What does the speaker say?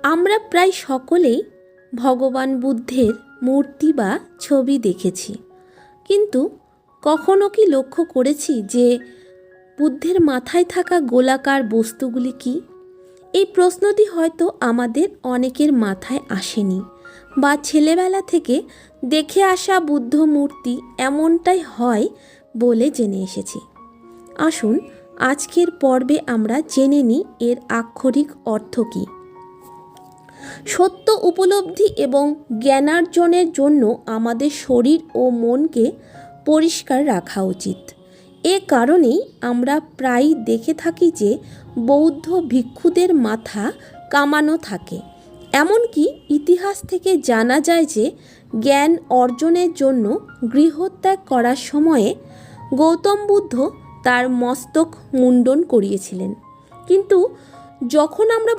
আমরা প্রায় সকলেই ভগবান বুদ্ধের মূর্তি বা ছবি দেখেছি, কিন্তু কখনো কি লক্ষ্য করেছি যে বুদ্ধের মাথায় থাকা গোলাকার বস্তুগুলি কি? এই প্রশ্নটি হয়তো আমাদের অনেকের মাথায় আসেনি, বা ছেলেবেলা থেকে দেখে আসা বুদ্ধ মূর্তি এমনটাই হয় বলে জেনে এসেছি। আসুন আজকের পর্বে আমরা জেনে নিই এর আক্ষরিক অর্থ কী। সত্য উপলব্ধি এবং জ্ঞানার্জনের জন্য আমাদের শরীর ও মনকে পরিষ্কার রাখা উচিত। এ কারণেই আমরা প্রায়ই দেখে থাকি যে বৌদ্ধ ভিক্ষুদের মাথা কামানো থাকে। এমনকি ইতিহাস থেকে জানা যায় যে জ্ঞান অর্জনের জন্য গৃহত্যাগ করার সময়ে গৌতম বুদ্ধ তার মস্তক মুণ্ডন করিয়েছিলেন। কিন্তু যখন আমরা